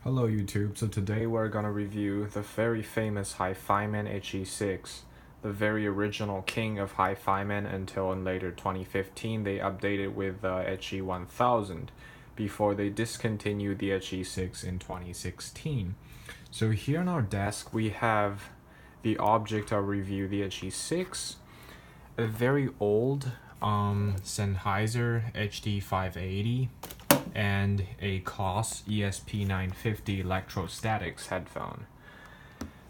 Hello YouTube, so today we're gonna review the very famous HiFiMAN HE-6, the very original king of HiFiMAN until in later 2015 they updated with the HE-1000 before they discontinued the HE-6 in 2016. So here on our desk we have the object of review, the HE-6, a very old Sennheiser HD580, and a KOS ESP950 electrostatics headphone.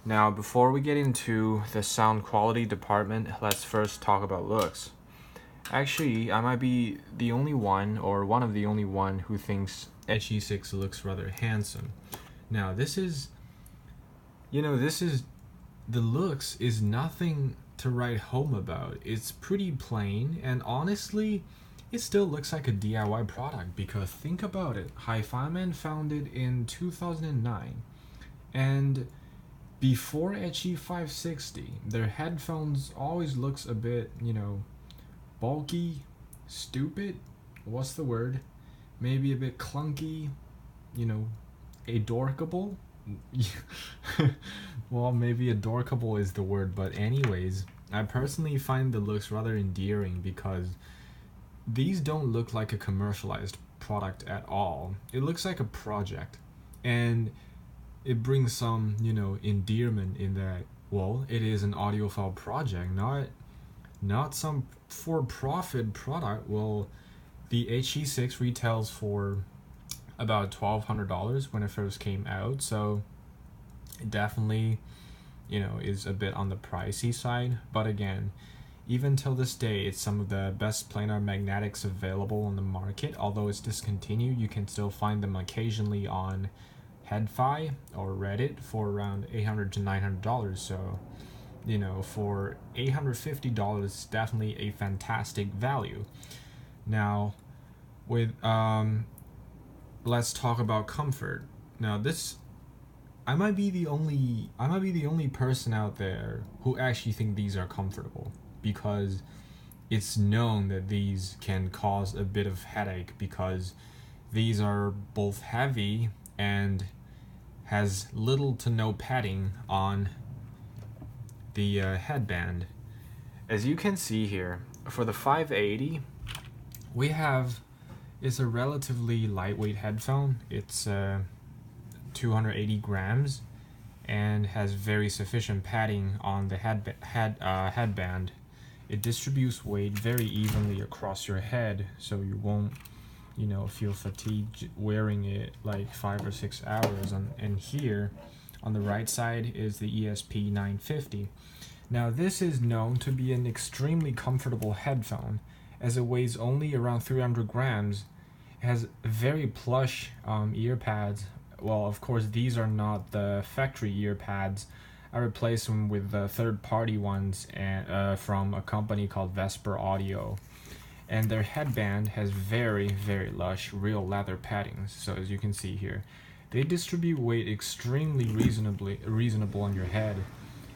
Now, before we get into the sound quality department, let's first talk about looks. Actually, I might be the only one, or one of the only one, who thinks HE-6 looks rather handsome. Now, the looks is nothing to write home about. It's pretty plain, and honestly, it still looks like a DIY product because think about it. HiFiMAN founded in 2009, and before HE-560, their headphones always looks a bit, bulky, stupid. What's the word? Maybe a bit clunky, adorkable. Well, maybe adorkable is the word, but anyways, I personally find the looks rather endearing because these don't look like a commercialized product at all. It looks like a project, and it brings some, endearment in that, well, it is an audiophile project, not some for-profit product. Well, the HE-6 retails for about $1,200 when it first came out, so it definitely, is a bit on the pricey side. But again, even till this day, it's some of the best planar magnetics available on the market. Although it's discontinued, you can still find them occasionally on HeadFi or Reddit for around $800 to $900. So, for $850, it's definitely a fantastic value. Now, with let's talk about comfort. Now, I might be the only person out there who actually think these are comfortable, because it's known that these can cause a bit of headache because these are both heavy and has little to no padding on the headband. As you can see here, for the 580, it's a relatively lightweight headphone. It's 280 grams and has very sufficient padding on the headband. It distributes weight very evenly across your head, so you won't, feel fatigued wearing it like 5 or 6 hours. And here, on the right side, is the ESP950. Now, this is known to be an extremely comfortable headphone, as it weighs only around 300 grams. It has very plush ear pads. Well, of course, these are not the factory ear pads. I replaced them with the third-party ones from a company called Vesper Audio. And their headband has very, very lush real leather padding. So as you can see here, they distribute weight extremely reasonable on your head,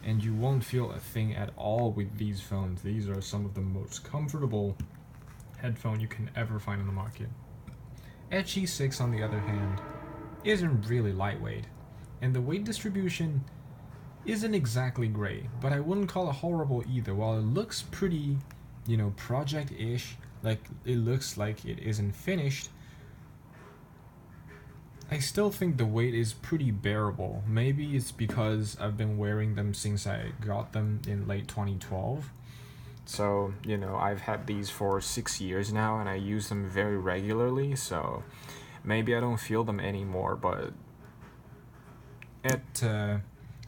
and you won't feel a thing at all with these phones. These are some of the most comfortable headphones you can ever find on the market. HE-6, on the other hand, isn't really lightweight, and the weight distribution isn't exactly great, but I wouldn't call it horrible either. While it looks pretty, project-ish, like it looks like it isn't finished, I still think the weight is pretty bearable. Maybe it's because I've been wearing them since I got them in late 2012. So, I've had these for 6 years now, and I use them very regularly, so maybe I don't feel them anymore, but at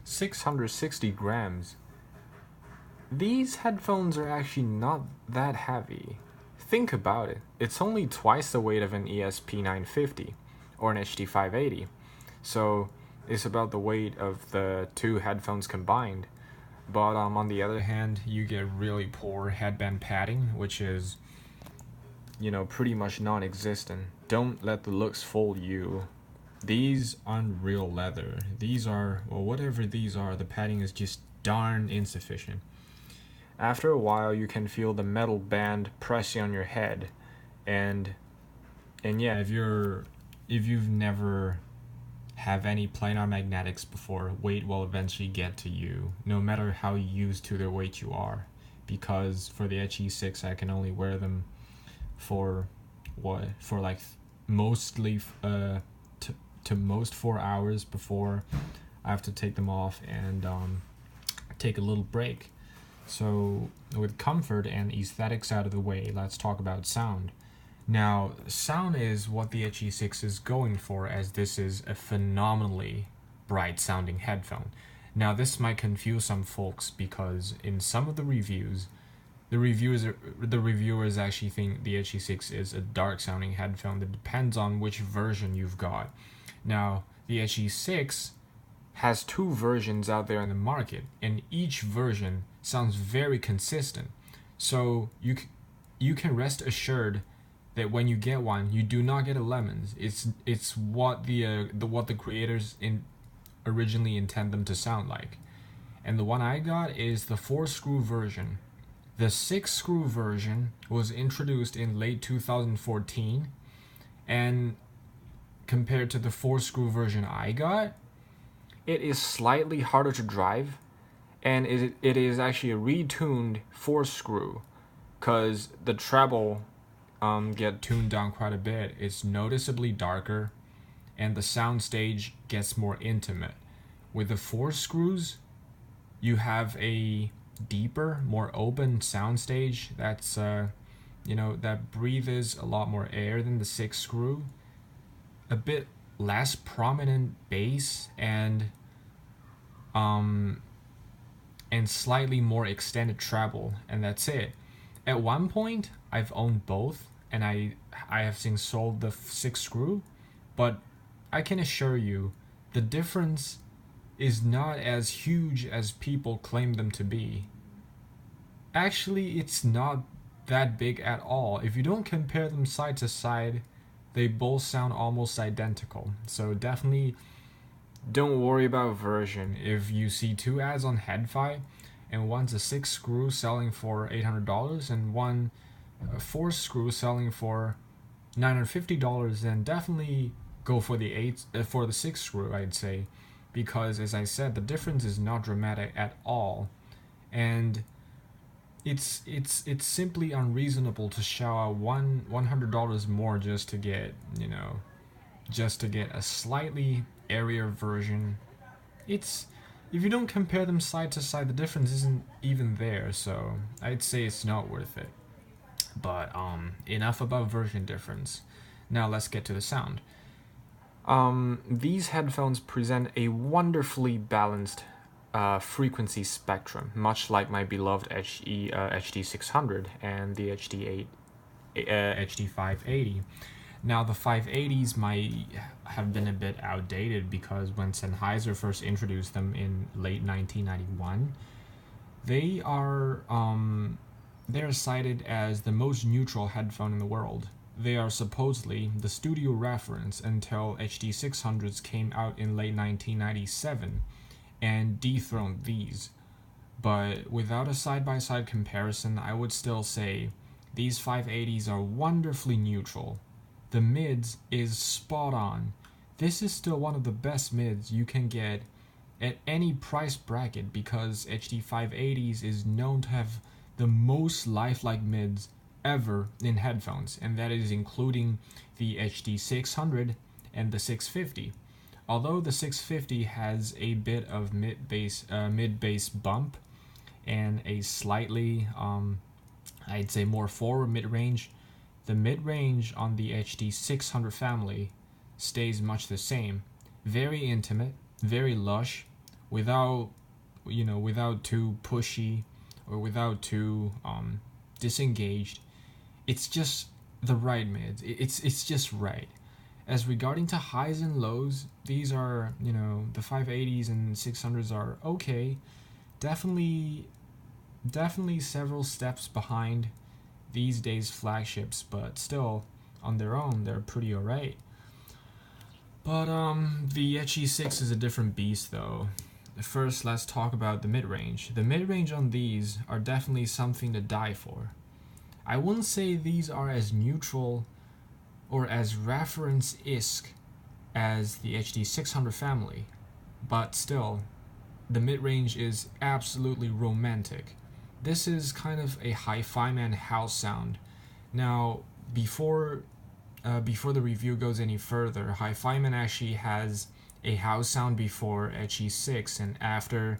660 grams, these headphones are actually not that heavy. Think about it. It's only twice the weight of an ESP950 or an HD580. So it's about the weight of the two headphones combined. But on the other hand, you get really poor headband padding, which is, pretty much non-existent. Don't let the looks fool you. These aren't real leather. These are, well, whatever these are, the padding is just darn insufficient. After a while, you can feel the metal band pressing on your head, and yeah, if you've never have any planar magnetics before, weight will eventually get to you, no matter how used to the weight you are. Because for the HE-6, I can only wear them for like mostly to most 4 hours before I have to take them off and take a little break. So with comfort and aesthetics out of the way, let's talk about sound. Now, sound is what the HE-6 is going for, as this is a phenomenally bright sounding headphone. Now, this might confuse some folks because in some of the reviews, the reviewers actually think the HE-6 is a dark sounding headphone. That depends on which version you've got. Now, the HE-6 has 2 versions out there in the market, and each version sounds very consistent. So you can rest assured that when you get one, you do not get a lemons. It's what the creators originally intend them to sound like. And the one I got is the 4-screw version. The 6-screw version was introduced in late 2014, and compared to the 4-screw version I got, it is slightly harder to drive, and it is actually a retuned 4-screw, because the treble get tuned down quite a bit. It's noticeably darker, and the soundstage gets more intimate. With the 4 screws, you have a deeper, more open soundstage that's that breathes a lot more air than the 6-screw. A bit less prominent bass and slightly more extended treble, and that's it. At one point, I've owned both, and I have since sold the 6-screw, but I can assure you, the difference is not as huge as people claim them to be. Actually, it's not that big at all. If you don't compare them side to side, they both sound almost identical. So definitely don't worry about version. If you see 2 ads on HeadFi, and one's a 6-screw selling for $800 and one 4-screw selling for $950, then definitely go for the 6-screw, I'd say, because as I said, the difference is not dramatic at all, and it's simply unreasonable to shell out $100 more just to get a slightly airier version. If you don't compare them side to side, the difference isn't even there, so I'd say it's not worth it. But enough about version difference. Now let's get to the sound. These headphones present a wonderfully balanced frequency spectrum, much like my beloved HD600 and the HD580. Now the 580s might have been a bit outdated because when Sennheiser first introduced them in late 1991, they're cited as the most neutral headphone in the world. They are supposedly the studio reference until HD600s came out in late 1997 and dethroned these. But without a side-by-side comparison, I would still say these 580s are wonderfully neutral. The mids is spot on. This is still one of the best mids you can get at any price bracket because HD 580s is known to have the most lifelike mids ever in headphones, and that is including the HD600 and the 650. Although the 650 has a bit of mid-bass bump and a slightly, I'd say more forward mid-range, the mid-range on the HD600 family stays much the same. Very intimate, very lush, without too pushy or without too disengaged. It's just the right mid. It's just right. As regarding to highs and lows, these are, the 580s and 600s are okay. Definitely several steps behind these days flagships, but still, on their own, they're pretty alright. But the HE-6 is a different beast though. First, let's talk about the mid-range. The mid-range on these are definitely something to die for. I wouldn't say these are as neutral or as reference-esque as the HD600 family, but still, the mid-range is absolutely romantic. This is kind of a HiFiMAN house sound. Now, before the review goes any further, HiFiMAN actually has a house sound before HE-6, and after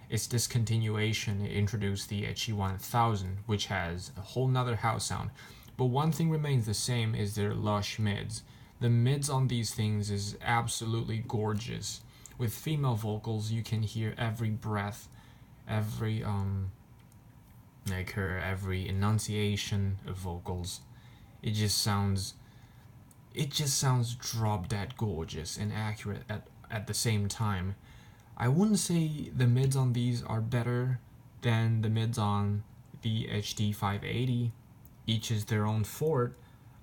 its discontinuation, it introduced the HE-1000, which has a whole nother house sound. But one thing remains the same is their lush mids. The mids on these things is absolutely gorgeous. With female vocals, you can hear every breath, every every enunciation of vocals. It just sounds drop dead gorgeous and accurate at the same time. I wouldn't say the mids on these are better than the mids on the HD580. Each is their own fort,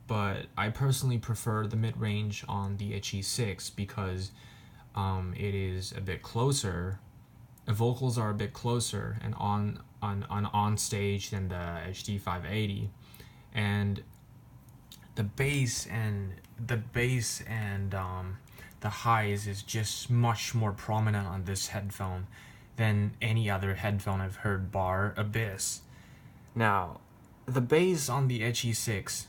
but I personally prefer the mid-range on the HE-6 because it is a bit closer. The vocals are a bit closer and on stage than the HD580, and the bass and the highs is just much more prominent on this headphone than any other headphone I've heard bar Abyss. Now, the bass on the HE-6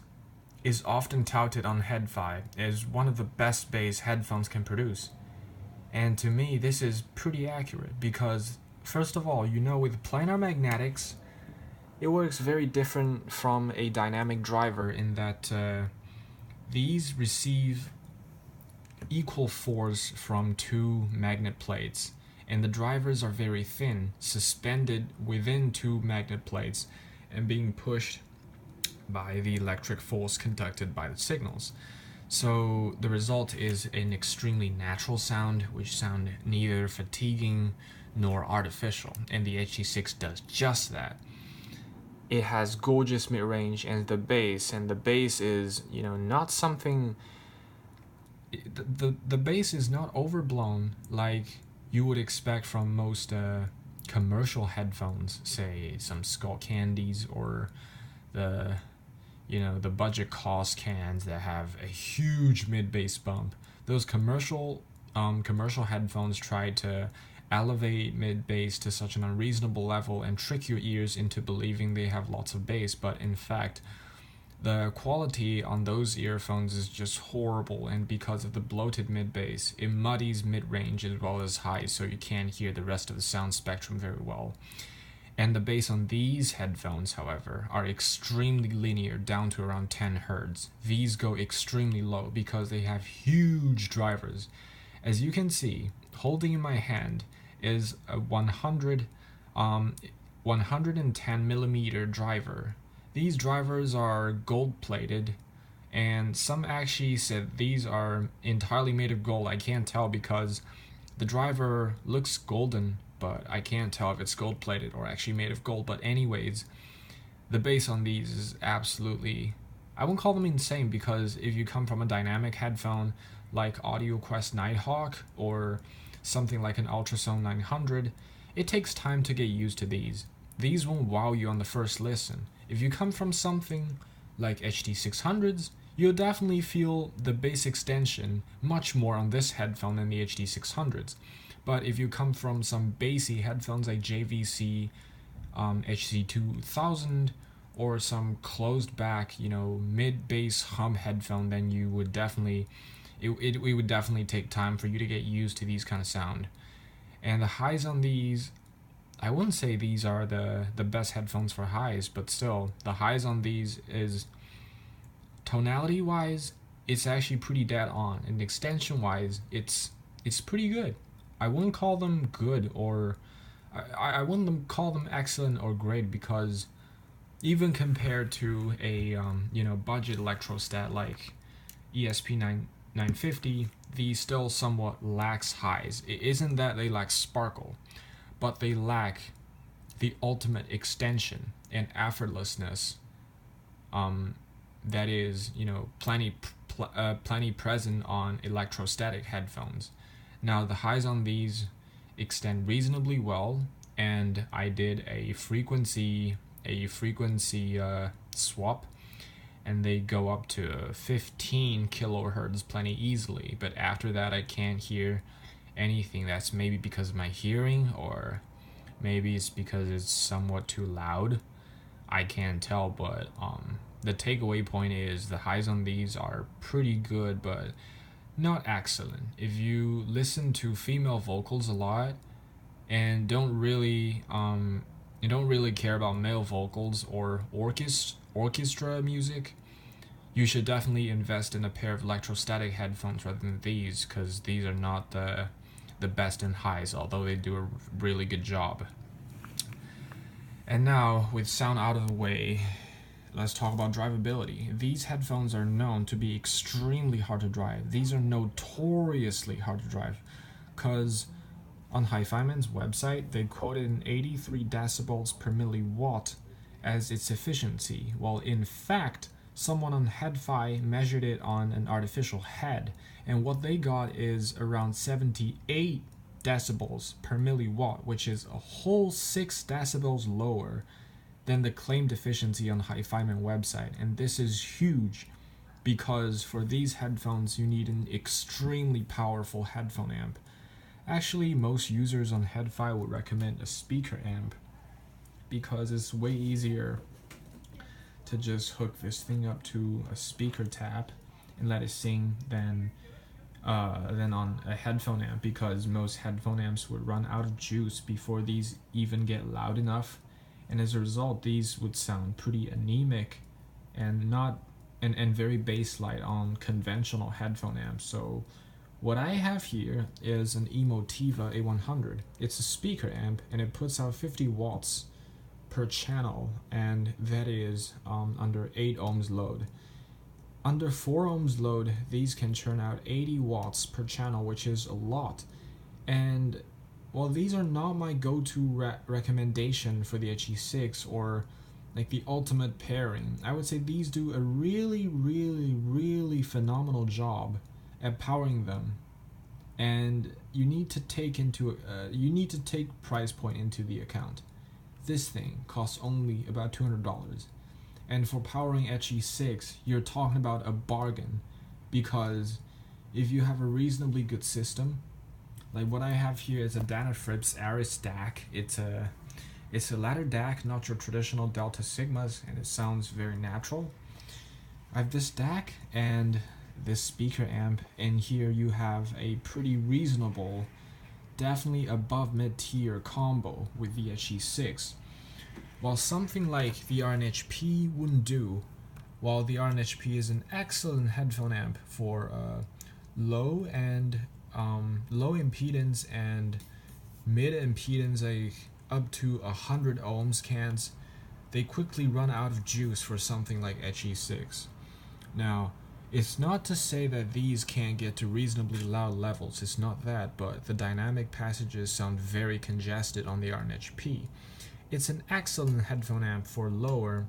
is often touted on HeadFi as one of the best bass headphones can produce. And to me, this is pretty accurate because, first of all, with planar magnetics, it works very different from a dynamic driver in that these receive equal force from two magnet plates, and the drivers are very thin, suspended within two magnet plates, and being pushed by the electric force conducted by the signals. So the result is an extremely natural sound, which sound neither fatiguing nor artificial, and the HE-6 does just that. It has gorgeous mid-range and the bass is, not something. The bass is not overblown like you would expect from most commercial headphones, say some Skull Candies or the budget cost cans that have a huge mid-bass bump. Those commercial headphones try to elevate mid-bass to such an unreasonable level and trick your ears into believing they have lots of bass, but in fact, the quality on those earphones is just horrible, and because of the bloated mid-bass, it muddies mid-range as well as high, so you can't hear the rest of the sound spectrum very well. And the bass on these headphones, however, are extremely linear down to around 10 Hz. These go extremely low because they have huge drivers. As you can see, holding in my hand is a 110 millimeter driver. These drivers are gold plated, and some actually said these are entirely made of gold. I can't tell because the driver looks golden, but I can't tell if it's gold plated or actually made of gold. But anyways, the bass on these is absolutely, I won't call them insane, because if you come from a dynamic headphone like AudioQuest Nighthawk or something like an Ultrasone 900, it takes time to get used to these. These won't wow you on the first listen. If you come from something like HD600s, you'll definitely feel the bass extension much more on this headphone than the HD600s. But if you come from some bassy headphones like JVC, HC2000, or some closed back, mid-bass hum headphone, then you would definitely, it would definitely take time for you to get used to these kind of sound. And the highs on these, I wouldn't say these are the best headphones for highs, but still, the highs on these is, tonality-wise, it's actually pretty dead on, and extension-wise, it's pretty good. I wouldn't call them good, or I wouldn't call them excellent or great, because even compared to a budget electrostat like ESP950, these still somewhat lacks highs. It isn't that they lack sparkle, but they lack the ultimate extension and effortlessness that is plenty present on electrostatic headphones. Now the highs on these extend reasonably well, and I did a frequency swap, and they go up to 15 kilohertz plenty easily, but after that I can't hear anything. That's maybe because of my hearing, or maybe it's because it's somewhat too loud. I can't tell, but the takeaway point is the highs on these are pretty good, but not excellent. If you listen to female vocals a lot and you don't really care about male vocals or orchestra music, you should definitely invest in a pair of electrostatic headphones rather than these, because these are not the best in highs, although they do a really good job. And now, with sound out of the way, let's talk about drivability. These headphones are known to be extremely hard to drive. These are notoriously hard to drive, because on HiFiMAN's website, they quoted an 83 decibels per milliwatt as its efficiency, while in fact, someone on HeadFi measured it on an artificial head, and what they got is around 78 decibels per milliwatt, which is a whole 6 decibels lower than the claimed efficiency on HiFiMAN website. And this is huge, because for these headphones you need an extremely powerful headphone amp. Actually, most users on HeadFi would recommend a speaker amp, because it's way easier to just hook this thing up to a speaker tap and let it sing than on a headphone amp, because most headphone amps would run out of juice before these even get loud enough, and as a result these would sound pretty anemic and very bass-light on conventional headphone amps. So what I have here is an Emotiva A100. It's a speaker amp and it puts out 50 watts per channel, and that is under 8 ohms load. Under 4 ohms load, these can churn out 80 watts per channel, which is a lot. And while these are not my go-to recommendation for the HE-6 or like the ultimate pairing, I would say these do a really, really, really phenomenal job at powering them. And you need to take price point into the account. This thing costs only about $200. And for powering HE-6, you're talking about a bargain, because if you have a reasonably good system, like what I have here is a Dana Frips Aris DAC. It's a ladder DAC, not your traditional Delta Sigmas, and it sounds very natural. I have this DAC and this speaker amp, and here you have a pretty reasonable, definitely above mid-tier combo with the HE-6. While something like the RNHP wouldn't do, while the RNHP is an excellent headphone amp for low impedance and mid impedance, like up to 100 ohms cans, they quickly run out of juice for something like HE-6. Now, it's not to say that these can't get to reasonably loud levels, it's not that, but the dynamic passages sound very congested on the RNHP. It's an excellent headphone amp for lower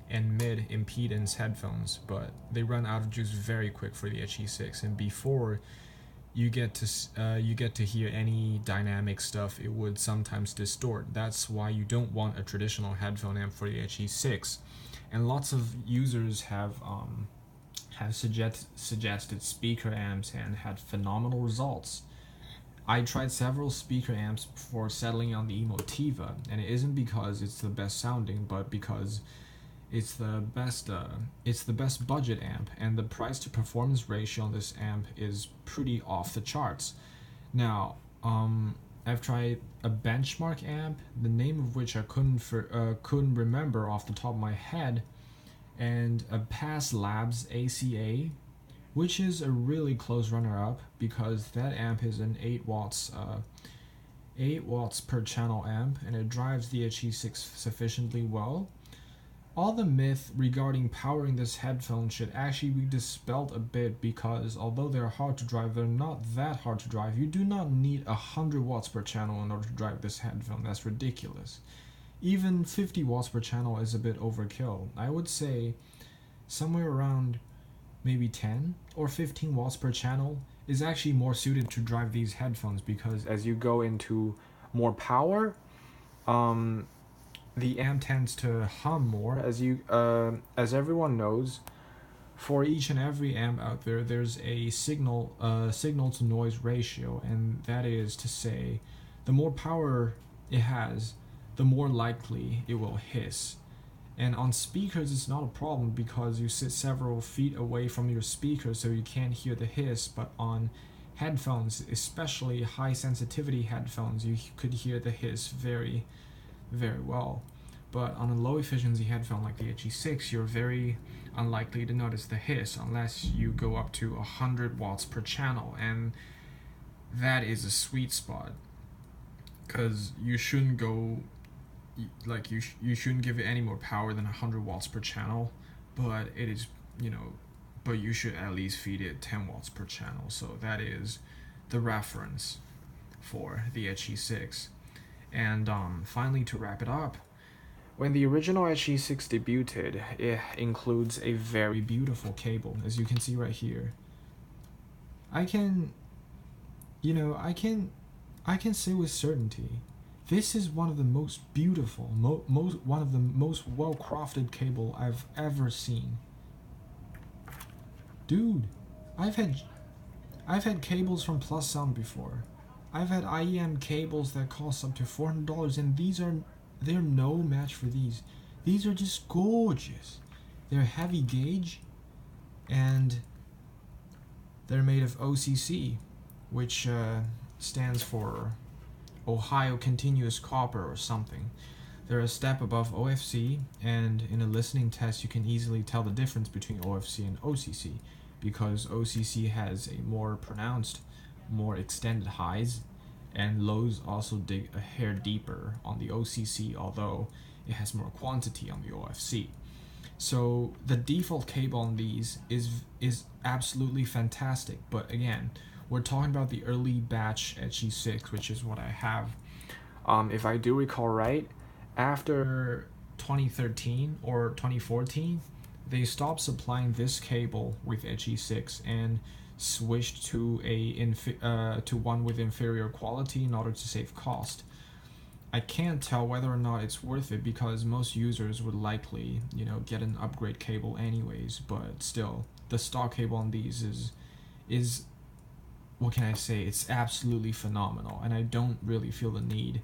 and mid impedance headphones, but they run out of juice very quick for the HE-6, and before you get to hear any dynamic stuff, it would sometimes distort. That's why you don't want a traditional headphone amp for the HE-6. And lots of users have suggested speaker amps and had phenomenal results. I tried several speaker amps before settling on the Emotiva, and it isn't because it's the best sounding, but because it's the best budget amp, and the price to performance ratio on this amp is pretty off the charts. Now, I've tried a benchmark amp, the name of which I couldn't remember off the top of my head, and a Pass Labs ACA, which is a really close runner-up, because that amp is an 8 watts per channel amp, and it drives the HE-6 sufficiently well. All the myth regarding powering this headphone should actually be dispelled a bit, because although they're hard to drive, they're not that hard to drive. You do not need 100 watts per channel in order to drive this headphone. That's ridiculous. Even 50 watts per channel is a bit overkill. I would say somewhere around maybe 10 or 15 watts per channel is actually more suited to drive these headphones, because as you go into more power, the amp tends to hum more. As everyone knows, for each and every amp out there, there's a signal to noise ratio, and that is to say, the more power it has, the more likely it will hiss. And on speakers, it's not a problem because you sit several feet away from your speakers, so you can't hear the hiss. But on headphones, especially high sensitivity headphones, you could hear the hiss very, very well. But on a low efficiency headphone like the HE-6, you're very unlikely to notice the hiss unless you go up to 100 watts per channel, and that is a sweet spot, because you shouldn't go, like, you shouldn't give it any more power than 100 watts per channel, but it is, but you should at least feed it 10 watts per channel. So that is the reference for the HE-6. And finally, to wrap it up, when the original HE-6 debuted, it includes a very beautiful cable, as you can see right here. I can say with certainty, this is one of the most beautiful, one of the most well-crafted cable I've ever seen. Dude, I've had cables from Plus Sound before. I've had IEM cables that cost up to $400, and they're no match for these. These are just gorgeous. They're heavy gauge, and they're made of OCC, which stands for Ohio Continuous Copper or something. They're a step above OFC, and in a listening test you can easily tell the difference between OFC and OCC, because OCC has a more pronounced, more extended highs, and lows also dig a hair deeper on the OCC, although it has more quantity on the OFC. So the default cable on these is absolutely fantastic, but again, we're talking about the early batch HE-6, which is what I have. If I do recall right, after 2013 or 2014, they stopped supplying this cable with HE-6 and switched to one with inferior quality in order to save cost. I can't tell whether or not it's worth it, because most users would likely, get an upgrade cable anyways, but still, the stock cable on these is what can I say, it's absolutely phenomenal, and I don't really feel the need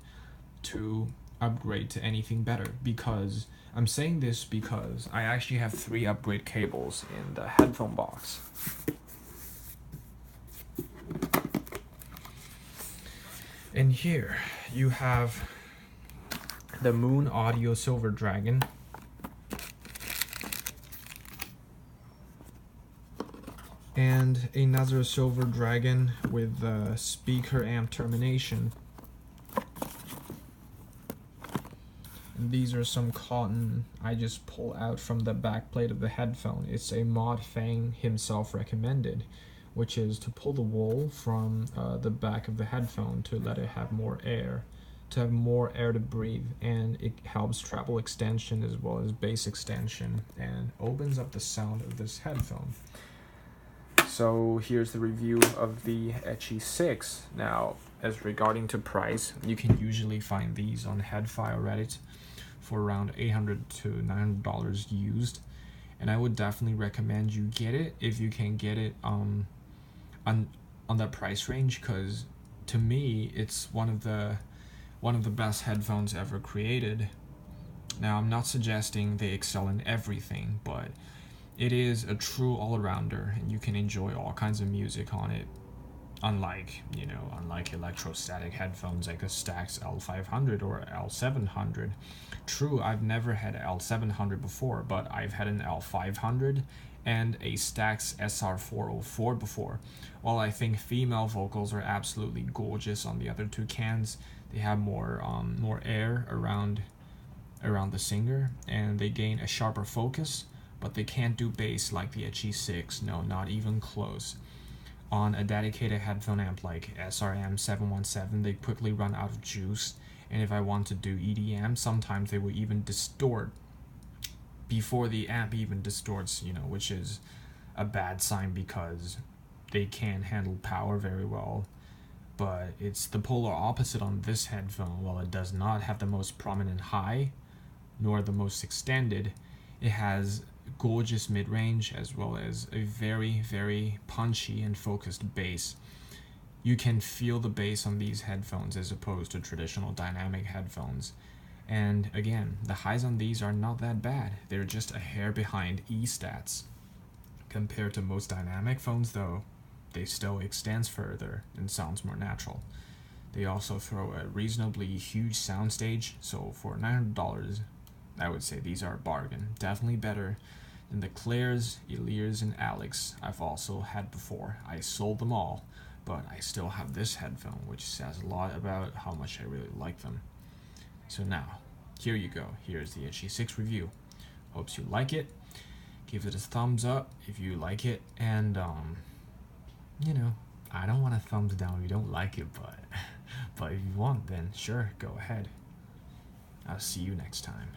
to upgrade to anything better, because I'm saying this because I actually have 3 upgrade cables in the headphone box. And here you have the Moon Audio Silver Dragon, and another Silver Dragon with the speaker amp termination. And these are some cotton I just pull out from the back plate of the headphone. It's a Mod Fang himself recommended, which is to pull the wool from the back of the headphone to let it have more air, to breathe, and it helps treble extension as well as bass extension, and opens up the sound of this headphone. So here's the review of the HE-6. Now, as regarding to price, you can usually find these on HeadFi or Reddit for around $800 to $900 used, and I would definitely recommend you get it if you can get it on that price range, because to me it's one of the best headphones ever created. Now, I'm not suggesting they excel in everything, but it is a true all-arounder, and you can enjoy all kinds of music on it, unlike electrostatic headphones like the Stax L500 or L700. True, I've never had an L700 before, but I've had an L500 and a Stax SR404 before. While I think female vocals are absolutely gorgeous on the other 2 cans, they have more air around the singer, and they gain a sharper focus, but they can't do bass like the HE-6, no, not even close. On a dedicated headphone amp like SRM717, they quickly run out of juice, and if I want to do EDM, sometimes they will even distort before the amp even distorts, which is a bad sign because they can't handle power very well. But it's the polar opposite on this headphone. While it does not have the most prominent high, nor the most extended, it has gorgeous mid-range as well as a very, very punchy and focused bass. You can feel the bass on these headphones as opposed to traditional dynamic headphones. And again, the highs on these are not that bad. They're just a hair behind E stats. Compared to most dynamic phones though, they still extends further and sounds more natural. They also throw a reasonably huge soundstage, so for $900, I would say these are a bargain. Definitely better than the Clairs, Elirs, and Alex I've also had before. I sold them all, but I still have this headphone, which says a lot about how much I really like them. So now, here you go. Here's the HE-6 review. Hopes you like it. Give it a thumbs up if you like it, and you know, I don't want a thumbs down if you don't like it, but if you want, then sure, go ahead. I'll see you next time.